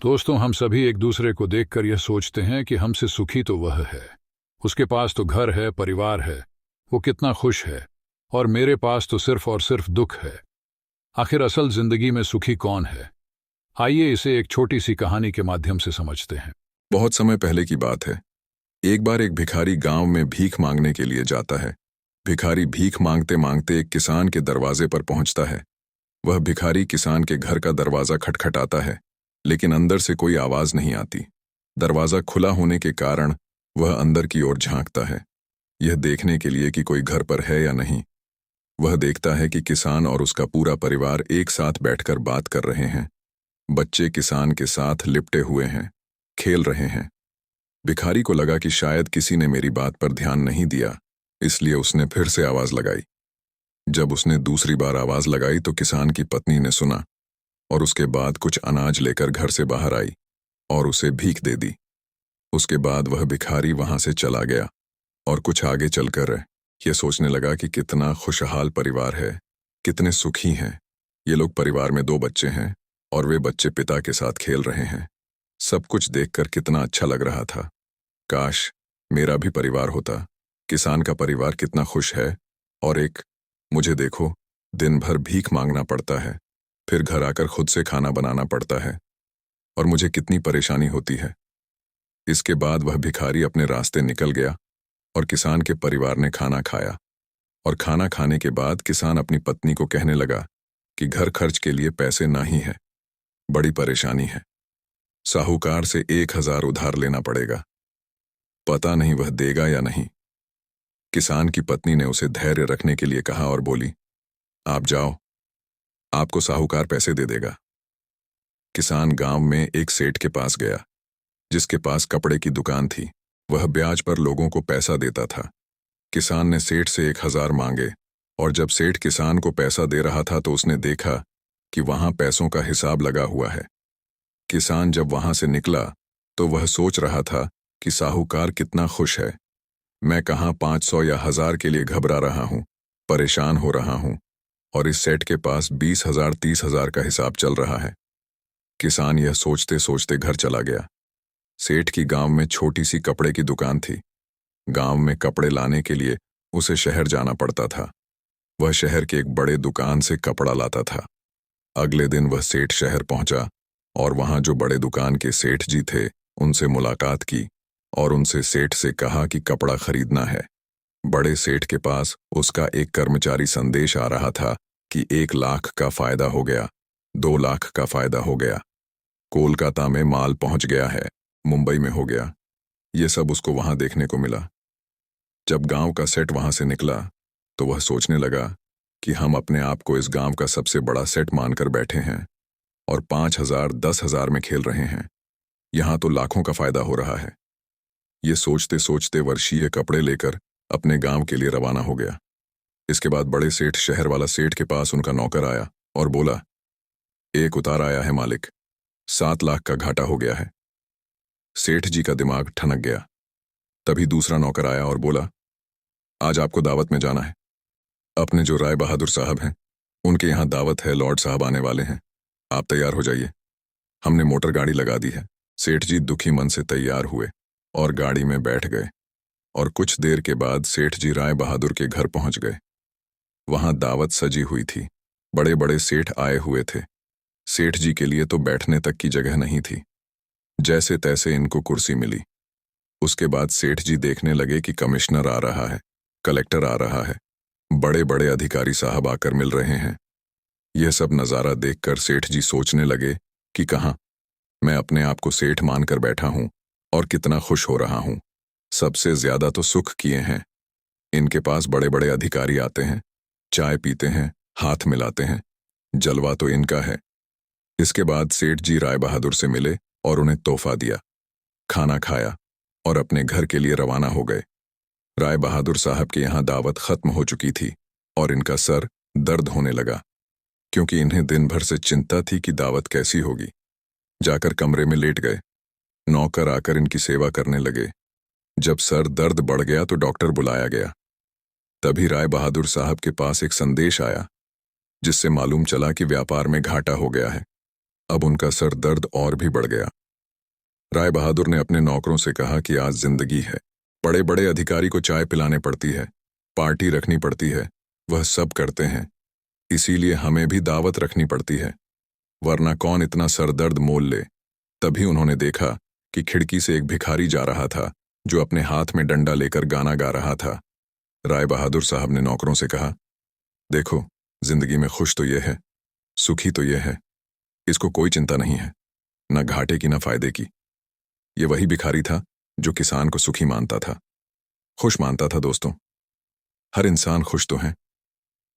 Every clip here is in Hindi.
दोस्तों, हम सभी एक दूसरे को देखकर यह सोचते हैं कि हमसे सुखी तो वह है। उसके पास तो घर है, परिवार है, वो कितना खुश है, और मेरे पास तो सिर्फ और सिर्फ दुख है। आखिर असल जिंदगी में सुखी कौन है? आइए इसे एक छोटी सी कहानी के माध्यम से समझते हैं। बहुत समय पहले की बात है। एक बार एक भिखारी गांव में भीख मांगने के लिए जाता है। भिखारी भीख मांगते मांगते एक किसान के दरवाजे पर पहुंचता है। वह भिखारी किसान के घर का दरवाजा खटखटाता है, लेकिन अंदर से कोई आवाज नहीं आती। दरवाजा खुला होने के कारण वह अंदर की ओर झांकता है, यह देखने के लिए कि कोई घर पर है या नहीं। वह देखता है कि किसान और उसका पूरा परिवार एक साथ बैठकर बात कर रहे हैं। बच्चे किसान के साथ लिपटे हुए हैं, खेल रहे हैं। भिखारी को लगा कि शायद किसी ने मेरी बात पर ध्यान नहीं दिया, इसलिए उसने फिर से आवाज लगाई। जब उसने दूसरी बार आवाज लगाई तो किसान की पत्नी ने सुना और उसके बाद कुछ अनाज लेकर घर से बाहर आई और उसे भीख दे दी। उसके बाद वह भिखारी वहां से चला गया और कुछ आगे चलकर यह सोचने लगा कि कितना खुशहाल परिवार है, कितने सुखी हैं। ये लोग परिवार में 2 बच्चे हैं और वे बच्चे पिता के साथ खेल रहे हैं। सब कुछ देखकर कितना अच्छा लग रहा था। काश मेरा भी परिवार होता। किसान का परिवार कितना खुश है, और मुझे देखो, दिन भर भीख मांगना पड़ता है, फिर घर आकर खुद से खाना बनाना पड़ता है, और मुझे कितनी परेशानी होती है। इसके बाद वह भिखारी अपने रास्ते निकल गया और किसान के परिवार ने खाना खाया। और खाना खाने के बाद किसान अपनी पत्नी को कहने लगा कि घर खर्च के लिए पैसे नहीं है, बड़ी परेशानी है। साहूकार से 1000 उधार लेना पड़ेगा, पता नहीं वह देगा या नहीं। किसान की पत्नी ने उसे धैर्य रखने के लिए कहा और बोली, आप जाओ, आपको साहूकार पैसे दे देगा। किसान गांव में एक सेठ के पास गया, जिसके पास कपड़े की दुकान थी। वह ब्याज पर लोगों को पैसा देता था। किसान ने सेठ से 1000 मांगे, और जब सेठ किसान को पैसा दे रहा था तो उसने देखा कि वहां पैसों का हिसाब लगा हुआ है। किसान जब वहां से निकला तो वह सोच रहा था कि साहूकार कितना खुश है। मैं कहाँ 500 या 1000 के लिए घबरा रहा हूं, परेशान हो रहा हूं, और इस सेठ के पास 20,000 30,000 का हिसाब चल रहा है। किसान यह सोचते सोचते घर चला गया। सेठ की गांव में छोटी सी कपड़े की दुकान थी। गांव में कपड़े लाने के लिए उसे शहर जाना पड़ता था। वह शहर के एक बड़े दुकान से कपड़ा लाता था। अगले दिन वह सेठ शहर पहुंचा और वहां जो बड़े दुकान के सेठ जी थे उनसे मुलाकात की और उनसे सेठ से कहा कि कपड़ा खरीदना है। बड़े सेठ के पास उसका एक कर्मचारी संदेश आ रहा था कि 1 लाख का फायदा हो गया, 2 लाख का फायदा हो गया, कोलकाता में माल पहुंच गया है, मुंबई में हो गया। ये सब उसको वहां देखने को मिला। जब गांव का सेठ वहां से निकला तो वह सोचने लगा कि हम अपने आप को इस गांव का सबसे बड़ा सेठ मानकर बैठे हैं और 5000 10,000 में खेल रहे हैं। यहां तो लाखों का फायदा हो रहा है। ये सोचते सोचते वर्षीय कपड़े लेकर अपने गांव के लिए रवाना हो गया। इसके बाद बड़े सेठ शहर वाला सेठ के पास उनका नौकर आया और बोला, एक उतार आया है मालिक, 7 लाख का घाटा हो गया है। सेठ जी का दिमाग ठनक गया। तभी दूसरा नौकर आया और बोला, आज आपको दावत में जाना है। अपने जो राय बहादुर साहब हैं उनके यहाँ दावत है, लॉर्ड साहब आने वाले हैं, आप तैयार हो जाइए। हमने मोटर गाड़ी लगा दी है। सेठ जी दुखी मन से तैयार हुए और गाड़ी में बैठ गए, और कुछ देर के बाद सेठ जी राय बहादुर के घर पहुंच गए। वहां दावत सजी हुई थी, बड़े बड़े सेठ आए हुए थे। सेठ जी के लिए तो बैठने तक की जगह नहीं थी। जैसे तैसे इनको कुर्सी मिली। उसके बाद सेठ जी देखने लगे कि कमिश्नर आ रहा है, कलेक्टर आ रहा है, बड़े बड़े अधिकारी साहब आकर मिल रहे हैं। यह सब नज़ारा देखकर सेठ जी सोचने लगे कि कहाँ मैं अपने आप को सेठ मानकर बैठा हूं और कितना खुश हो रहा हूं। सबसे ज्यादा तो सुख किए हैं। इनके पास बड़े बड़े अधिकारी आते हैं, चाय पीते हैं, हाथ मिलाते हैं, जलवा तो इनका है। इसके बाद सेठ जी राय बहादुर से मिले और उन्हें तोहफा दिया, खाना खाया और अपने घर के लिए रवाना हो गए। राय बहादुर साहब के यहाँ दावत खत्म हो चुकी थी और इनका सर दर्द होने लगा, क्योंकि इन्हें दिन भर से चिंता थी कि दावत कैसी होगी। जाकर कमरे में लेट गए। नौकर आकर इनकी सेवा करने लगे। जब सर दर्द बढ़ गया तो डॉक्टर बुलाया गया। तभी राय बहादुर साहब के पास एक संदेश आया, जिससे मालूम चला कि व्यापार में घाटा हो गया है। अब उनका सर दर्द और भी बढ़ गया। राय बहादुर ने अपने नौकरों से कहा कि आज जिंदगी है, बड़े बड़े अधिकारी को चाय पिलाने पड़ती है, पार्टी रखनी पड़ती है, वह सब करते हैं, इसीलिए हमें भी दावत रखनी पड़ती है, वरना कौन इतना सरदर्द मोल ले। तभी उन्होंने देखा कि खिड़की से एक भिखारी जा रहा था जो अपने हाथ में डंडा लेकर गाना गा रहा था। राय बहादुर साहब ने नौकरों से कहा, देखो, जिंदगी में खुश तो ये है, सुखी तो ये है, इसको कोई चिंता नहीं है, न घाटे की न फायदे की। ये वही भिखारी था जो किसान को सुखी मानता था, खुश मानता था। दोस्तों, हर इंसान खुश तो है,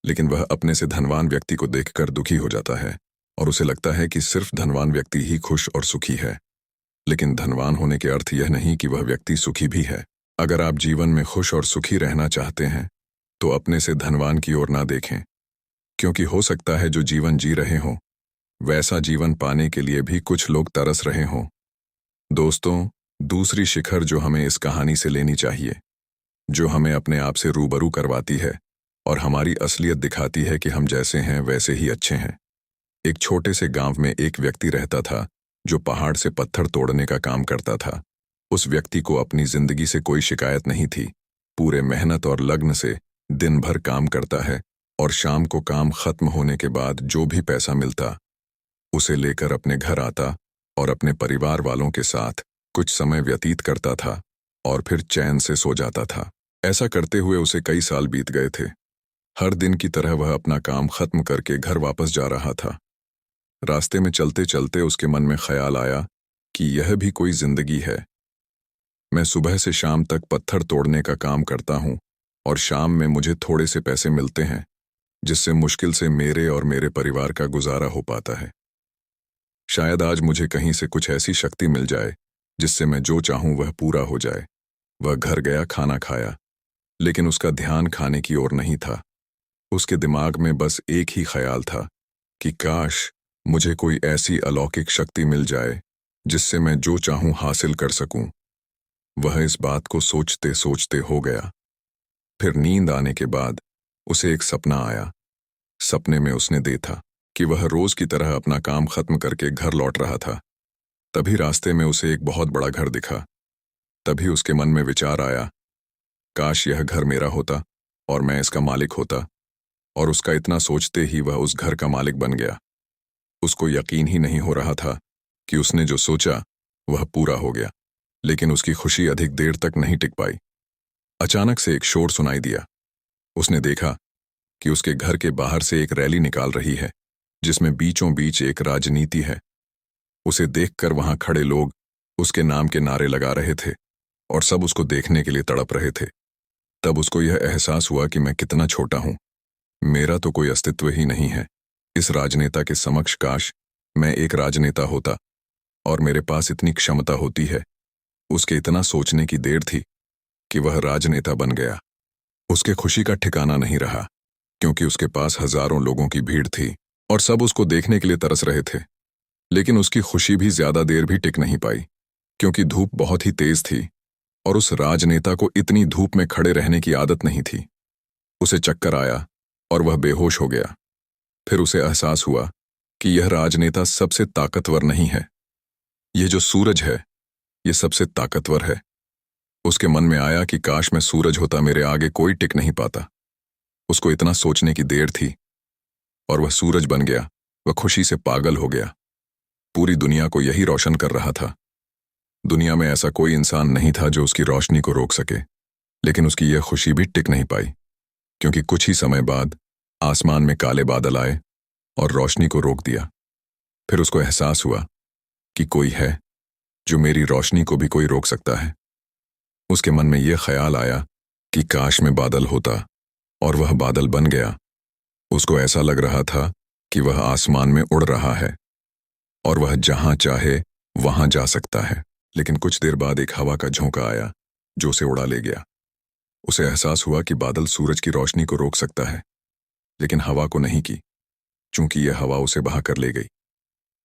लेकिन वह अपने से धनवान व्यक्ति को देखकर दुखी हो जाता है और उसे लगता है कि सिर्फ धनवान व्यक्ति ही खुश और सुखी है। लेकिन धनवान होने के अर्थ यह नहीं कि वह व्यक्ति सुखी भी है। अगर आप जीवन में खुश और सुखी रहना चाहते हैं तो अपने से धनवान की ओर ना देखें, क्योंकि हो सकता है जो जीवन जी रहे हों वैसा जीवन पाने के लिए भी कुछ लोग तरस रहे हों। दोस्तों, दूसरी शिखर जो हमें इस कहानी से लेनी चाहिए, जो हमें अपने आप से रूबरू करवाती है और हमारी असलियत दिखाती है कि हम जैसे हैं वैसे ही अच्छे हैं। एक छोटे से गांव में एक व्यक्ति रहता था जो पहाड़ से पत्थर तोड़ने का काम करता था। उस व्यक्ति को अपनी जिंदगी से कोई शिकायत नहीं थी। पूरे मेहनत और लगन से दिन भर काम करता है और शाम को काम खत्म होने के बाद जो भी पैसा मिलता उसे लेकर अपने घर आता और अपने परिवार वालों के साथ कुछ समय व्यतीत करता था और फिर चैन से सो जाता था। ऐसा करते हुए उसे कई साल बीत गए थे। हर दिन की तरह वह अपना काम खत्म करके घर वापस जा रहा था। रास्ते में चलते चलते उसके मन में ख्याल आया कि यह भी कोई जिंदगी है। मैं सुबह से शाम तक पत्थर तोड़ने का काम करता हूँ और शाम में मुझे थोड़े से पैसे मिलते हैं, जिससे मुश्किल से मेरे और मेरे परिवार का गुजारा हो पाता है। शायद आज मुझे कहीं से कुछ ऐसी शक्ति मिल जाए जिससे मैं जो चाहूं वह पूरा हो जाए। वह घर गया, खाना खाया, लेकिन उसका ध्यान खाने की ओर नहीं था। उसके दिमाग में बस एक ही ख्याल था कि काश मुझे कोई ऐसी अलौकिक शक्ति मिल जाए जिससे मैं जो चाहूं हासिल कर सकूं। वह इस बात को सोचते सोचते हो गया। फिर नींद आने के बाद उसे एक सपना आया। सपने में उसने देखा कि वह रोज की तरह अपना काम खत्म करके घर लौट रहा था। तभी रास्ते में उसे एक बहुत बड़ा घर दिखा। तभी उसके मन में विचार आया, काश यह घर मेरा होता और मैं इसका मालिक होता। और उसका इतना सोचते ही वह उस घर का मालिक बन गया। उसको यकीन ही नहीं हो रहा था कि उसने जो सोचा वह पूरा हो गया, लेकिन उसकी खुशी अधिक देर तक नहीं टिक पाई। अचानक से एक शोर सुनाई दिया। उसने देखा कि उसके घर के बाहर से एक रैली निकाल रही है, जिसमें बीचों बीच एक राजनीति है। उसे देखकर वहां खड़े लोग उसके नाम के नारे लगा रहे थे और सब उसको देखने के लिए तड़प रहे थे। तब उसको यह एहसास हुआ कि मैं कितना छोटा हूं, मेरा तो कोई अस्तित्व ही नहीं है। इस राजनेता के समक्ष काश मैं एक राजनेता होता और मेरे पास इतनी क्षमता होती है। उसके इतना सोचने की देर थी कि वह राजनेता बन गया। उसके खुशी का ठिकाना नहीं रहा, क्योंकि उसके पास हजारों लोगों की भीड़ थी और सब उसको देखने के लिए तरस रहे थे। लेकिन उसकी खुशी भी ज्यादा देर भी टिक नहीं पाई, क्योंकि धूप बहुत ही तेज थी और उस राजनेता को इतनी धूप में खड़े रहने की आदत नहीं थी। उसे चक्कर आया और वह बेहोश हो गया। फिर उसे एहसास हुआ कि यह राजनेता सबसे ताकतवर नहीं है। यह जो सूरज है, यह सबसे ताकतवर है। उसके मन में आया कि काश मैं सूरज होता, मेरे आगे कोई टिक नहीं पाता। उसको इतना सोचने की देर थी और वह सूरज बन गया। वह खुशी से पागल हो गया। पूरी दुनिया को यही रोशन कर रहा था। दुनिया में ऐसा कोई इंसान नहीं था जो उसकी रोशनी को रोक सके। लेकिन उसकी यह खुशी भी टिक नहीं पाई, क्योंकि कुछ ही समय बाद आसमान में काले बादल आए और रोशनी को रोक दिया। फिर उसको एहसास हुआ कि कोई है जो मेरी रोशनी को भी कोई रोक सकता है। उसके मन में यह ख्याल आया कि काश मैं बादल होता, और वह बादल बन गया। उसको ऐसा लग रहा था कि वह आसमान में उड़ रहा है और वह जहां चाहे वहां जा सकता है। लेकिन कुछ देर बाद एक हवा का झोंका आया जो उसे उड़ा ले गया। उसे एहसास हुआ कि बादल सूरज की रोशनी को रोक सकता है, लेकिन हवा को नहीं की, चूंकि यह हवा उसे बहा कर ले गई।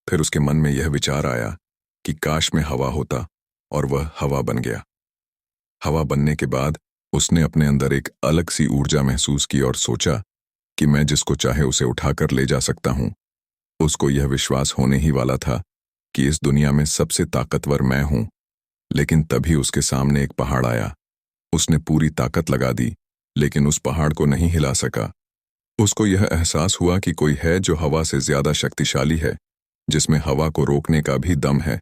फिर उसके मन में यह विचार आया कि काश मैं हवा होता, और वह हवा बन गया। हवा बनने के बाद उसने अपने अंदर एक अलग सी ऊर्जा महसूस की और सोचा कि मैं जिसको चाहे उसे उठाकर ले जा सकता हूं। उसको यह विश्वास होने ही वाला था कि इस दुनिया में सबसे ताकतवर मैं हूं, लेकिन तभी उसके सामने एक पहाड़ आया। उसने पूरी ताकत लगा दी, लेकिन उस पहाड़ को नहीं हिला सका। उसको यह एहसास हुआ कि कोई है जो हवा से ज्यादा शक्तिशाली है, जिसमें हवा को रोकने का भी दम है।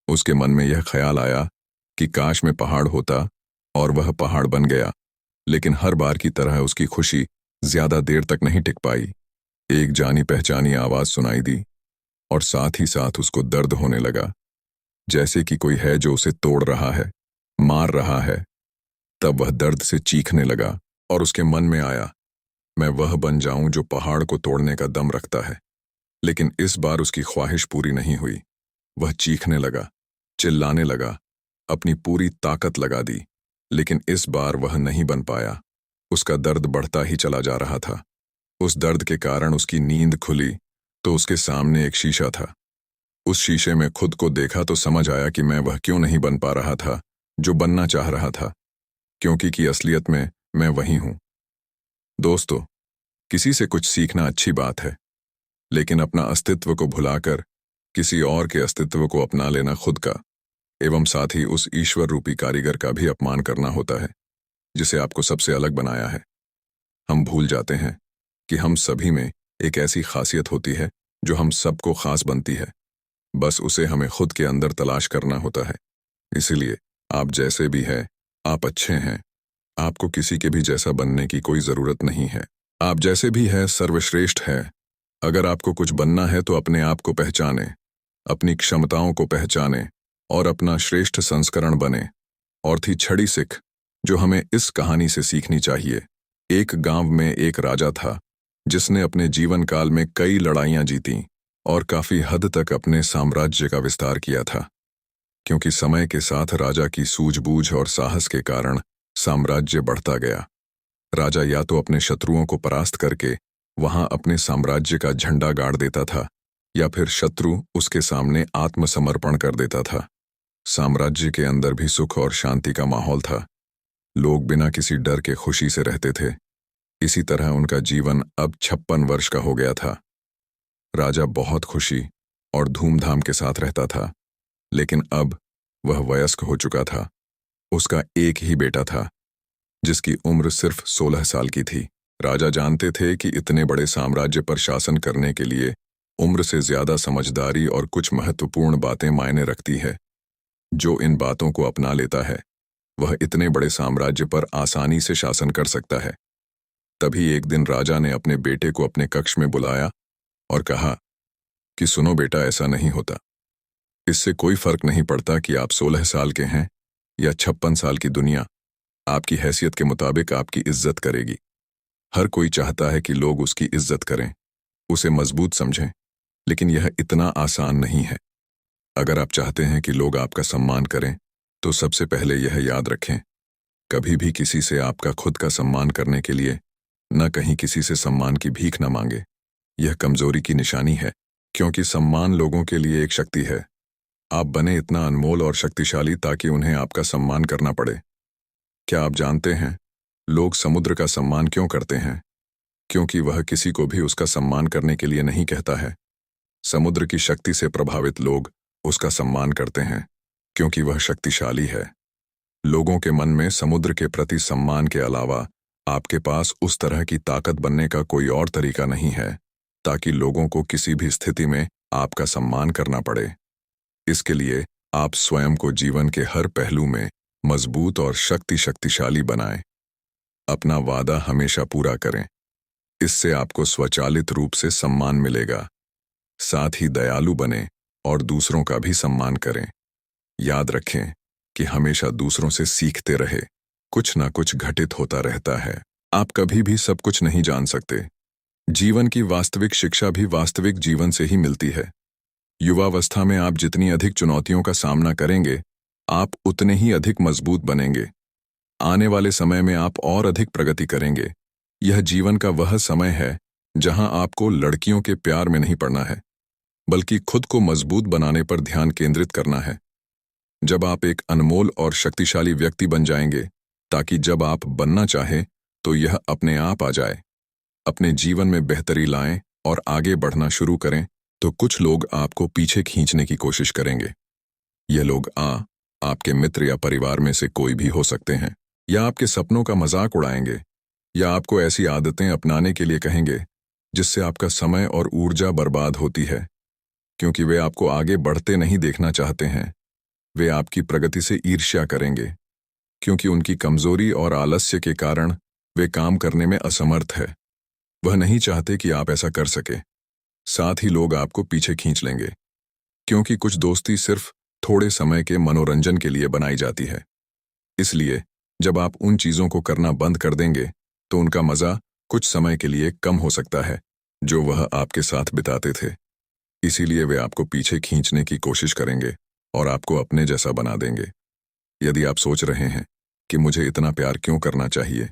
उसके मन में यह ख्याल आया कि काश में पहाड़ होता, और वह पहाड़ बन गया। लेकिन हर बार की तरह उसकी खुशी ज्यादा देर तक नहीं टिक पाई। एक जानी पहचानी आवाज सुनाई दी, और साथ ही साथ उसको दर्द होने लगा, जैसे कि कोई है जो उसे तोड़ रहा है, मार रहा है। तब वह दर्द से चीखने लगा, और उसके मन में आया, मैं वह बन जाऊं जो पहाड़ को तोड़ने का दम रखता है। लेकिन इस बार उसकी ख्वाहिश पूरी नहीं हुई। वह चीखने लगा, चिल्लाने लगा, अपनी पूरी ताकत लगा दी, लेकिन इस बार वह नहीं बन पाया। उसका दर्द बढ़ता ही चला जा रहा था। उस दर्द के कारण उसकी नींद खुली तो उसके सामने एक शीशा था। उस शीशे में खुद को देखा तो समझ आया कि मैं वह क्यों नहीं बन पा रहा था जो बनना चाह रहा था, क्योंकि कि असलियत में मैं वही हूं। दोस्तों, किसी से कुछ सीखना अच्छी बात है, लेकिन अपना अस्तित्व को भुलाकर किसी और के अस्तित्व को अपना लेना खुद का एवं साथ ही उस ईश्वर रूपी कारीगर का भी अपमान करना होता है, जिसे आपको सबसे अलग बनाया है। हम भूल जाते हैं कि हम सभी में एक ऐसी खासियत होती है जो हम सबको खास बनती है। बस उसे हमें खुद के अंदर तलाश करना होता है। इसीलिए आप जैसे भी हैं, आप अच्छे हैं। आपको किसी के भी जैसा बनने की कोई जरूरत नहीं है। आप जैसे भी हैं सर्वश्रेष्ठ हैं। अगर आपको कुछ बनना है तो अपने आप को पहचाने, अपनी क्षमताओं को पहचाने और अपना श्रेष्ठ संस्करण बने। और थी छड़ी सिख जो हमें इस कहानी से सीखनी चाहिए। एक गांव में एक राजा था जिसने अपने जीवन काल में कई लड़ाइयां जीती और काफी हद तक अपने साम्राज्य का विस्तार किया था। क्योंकि समय के साथ राजा की सूझबूझ और साहस के कारण साम्राज्य बढ़ता गया। राजा या तो अपने शत्रुओं को परास्त करके वहां अपने साम्राज्य का झंडा गाड़ देता था, या फिर शत्रु उसके सामने आत्मसमर्पण कर देता था। साम्राज्य के अंदर भी सुख और शांति का माहौल था। लोग बिना किसी डर के खुशी से रहते थे। इसी तरह उनका जीवन अब 56 वर्ष का हो गया था। राजा बहुत खुशी और धूमधाम के साथ रहता था, लेकिन अब वह वयस्क हो चुका था। उसका एक ही बेटा था, जिसकी उम्र सिर्फ 16 साल की थी। राजा जानते थे कि इतने बड़े साम्राज्य पर शासन करने के लिए उम्र से ज्यादा समझदारी और कुछ महत्वपूर्ण बातें मायने रखती है। जो इन बातों को अपना लेता है, वह इतने बड़े साम्राज्य पर आसानी से शासन कर सकता है। तभी एक दिन राजा ने अपने बेटे को अपने कक्ष में बुलाया और कहा कि सुनो बेटा, ऐसा नहीं होता। इससे कोई फर्क नहीं पड़ता कि आप 16 साल के हैं या 56 साल की दुनिया आपकी हैसियत के मुताबिक आपकी इज्जत करेगी। हर कोई चाहता है कि लोग उसकी इज्जत करें, उसे मजबूत समझें, लेकिन यह इतना आसान नहीं है। अगर आप चाहते हैं कि लोग आपका सम्मान करें, तो सबसे पहले यह याद रखें, कभी भी किसी से आपका खुद का सम्मान करने के लिए न कहीं किसी से सम्मान की भीख न मांगे। यह कमजोरी की निशानी है, क्योंकि सम्मान लोगों के लिए एक शक्ति है। आप बने इतना अनमोल और शक्तिशाली ताकि उन्हें आपका सम्मान करना पड़े। क्या आप जानते हैं लोग समुद्र का सम्मान क्यों करते हैं? क्योंकि वह किसी को भी उसका सम्मान करने के लिए नहीं कहता है। समुद्र की शक्ति से प्रभावित लोग उसका सम्मान करते हैं, क्योंकि वह शक्तिशाली है। लोगों के मन में समुद्र के प्रति सम्मान के अलावा आपके पास उस तरह की ताकत बनने का कोई और तरीका नहीं है, ताकि लोगों को किसी भी स्थिति में आपका सम्मान करना पड़े। इसके लिए आप स्वयं को जीवन के हर पहलू में मजबूत और शक्तिशाली बनाएं। अपना वादा हमेशा पूरा करें। इससे आपको स्वचालित रूप से सम्मान मिलेगा। साथ ही दयालु बने और दूसरों का भी सम्मान करें। याद रखें कि हमेशा दूसरों से सीखते रहे। कुछ ना कुछ घटित होता रहता है। आप कभी भी सब कुछ नहीं जान सकते। जीवन की वास्तविक शिक्षा भी वास्तविक जीवन से ही मिलती है। युवावस्था में आप जितनी अधिक चुनौतियों का सामना करेंगे, आप उतने ही अधिक मजबूत बनेंगे। आने वाले समय में आप और अधिक प्रगति करेंगे। यह जीवन का वह समय है जहां आपको लड़कियों के प्यार में नहीं पड़ना है, बल्कि खुद को मजबूत बनाने पर ध्यान केंद्रित करना है। जब आप एक अनमोल और शक्तिशाली व्यक्ति बन जाएंगे, ताकि जब आप बनना चाहें तो यह अपने आप आ जाए। अपने जीवन में बेहतरी लाएं और आगे बढ़ना शुरू करें, तो कुछ लोग आपको पीछे खींचने की कोशिश करेंगे। ये लोग आपके मित्र या परिवार में से कोई भी हो सकते हैं, या आपके सपनों का मजाक उड़ाएंगे, या आपको ऐसी आदतें अपनाने के लिए कहेंगे जिससे आपका समय और ऊर्जा बर्बाद होती है, क्योंकि वे आपको आगे बढ़ते नहीं देखना चाहते हैं। वे आपकी प्रगति से ईर्ष्या करेंगे, क्योंकि उनकी कमजोरी और आलस्य के कारण वे काम करने में असमर्थ है। वह नहीं चाहते कि आप ऐसा कर सके। साथ ही लोग आपको पीछे खींच लेंगे, क्योंकि कुछ दोस्ती सिर्फ थोड़े समय के मनोरंजन के लिए बनाई जाती है। इसलिए जब आप उन चीजों को करना बंद कर देंगे तो उनका मजा कुछ समय के लिए कम हो सकता है जो वह आपके साथ बिताते थे। इसीलिए वे आपको पीछे खींचने की कोशिश करेंगे और आपको अपने जैसा बना देंगे। यदि आप सोच रहे हैं कि मुझे इतना प्यार क्यों करना चाहिए,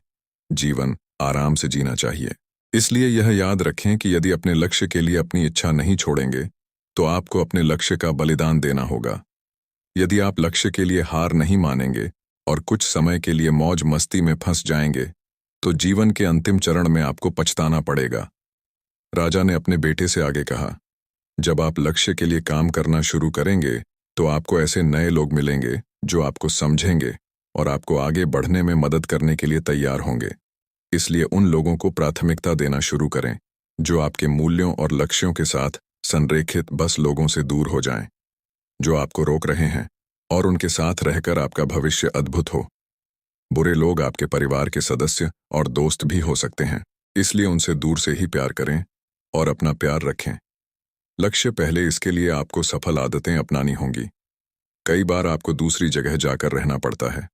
जीवन आराम से जीना चाहिए, इसलिए यह याद रखें कि यदि अपने लक्ष्य के लिए अपनी इच्छा नहीं छोड़ेंगे तो आपको अपने लक्ष्य का बलिदान देना होगा। यदि आप लक्ष्य के लिए हार नहीं मानेंगे और कुछ समय के लिए मौज मस्ती में फंस जाएंगे तो जीवन के अंतिम चरण में आपको पछताना पड़ेगा। राजा ने अपने बेटे से आगे कहा, जब आप लक्ष्य के लिए काम करना शुरू करेंगे तो आपको ऐसे नए लोग मिलेंगे जो आपको समझेंगे और आपको आगे बढ़ने में मदद करने के लिए तैयार होंगे। इसलिए उन लोगों को प्राथमिकता देना शुरू करें जो आपके मूल्यों और लक्ष्यों के साथ संरेखित बस लोगों से दूर हो जाएं, जो आपको रोक रहे हैं, और उनके साथ रहकर आपका भविष्य अद्भुत हो। बुरे लोग आपके परिवार के सदस्य और दोस्त भी हो सकते हैं, इसलिए उनसे दूर से ही प्यार करें और अपना प्यार रखें। लक्ष्य पहले, इसके लिए आपको सफल आदतें अपनानी होंगी। कई बार आपको दूसरी जगह जाकर रहना पड़ता है।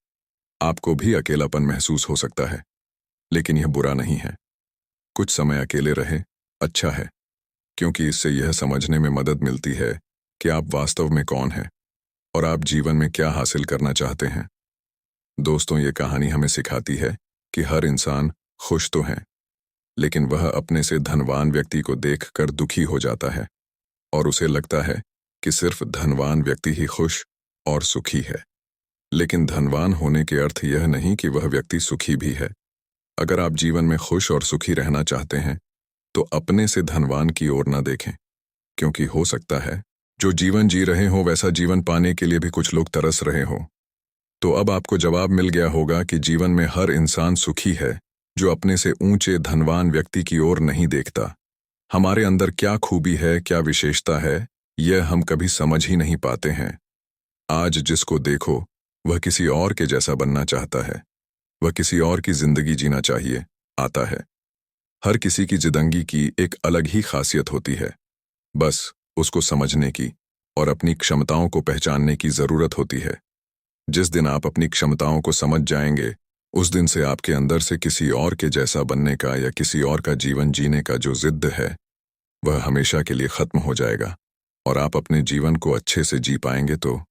आपको भी अकेलापन महसूस हो सकता है, लेकिन यह बुरा नहीं है। कुछ समय अकेले रहे अच्छा है, क्योंकि इससे यह समझने में मदद मिलती है कि आप वास्तव में कौन हैं और आप जीवन में क्या हासिल करना चाहते हैं। दोस्तों, ये कहानी हमें सिखाती है कि हर इंसान खुश तो है, लेकिन वह अपने से धनवान व्यक्ति को देखकर दुखी हो जाता है और उसे लगता है कि सिर्फ धनवान व्यक्ति ही खुश और सुखी है। लेकिन धनवान होने के अर्थ यह नहीं कि वह व्यक्ति सुखी भी है। अगर आप जीवन में खुश और सुखी रहना चाहते हैं तो अपने से धनवान की ओर न देखें, क्योंकि हो सकता है जो जीवन जी रहे हो वैसा जीवन पाने के लिए भी कुछ लोग तरस रहे हो। तो अब आपको जवाब मिल गया होगा कि जीवन में हर इंसान सुखी है जो अपने से ऊंचे धनवान व्यक्ति की ओर नहीं देखता। हमारे अंदर क्या खूबी है, क्या विशेषता है, यह हम कभी समझ ही नहीं पाते हैं। आज जिसको देखो वह किसी और के जैसा बनना चाहता है, वह किसी और की जिंदगी जीना चाहिए आता है। हर किसी की जिंदगी की एक अलग ही खासियत होती है, बस उसको समझने की और अपनी क्षमताओं को पहचानने की जरूरत होती है। जिस दिन आप अपनी क्षमताओं को समझ जाएंगे, उस दिन से आपके अंदर से किसी और के जैसा बनने का या किसी और का जीवन जीने का जो जिद है वह हमेशा के लिए खत्म हो जाएगा और आप अपने जीवन को अच्छे से जी पाएंगे। तो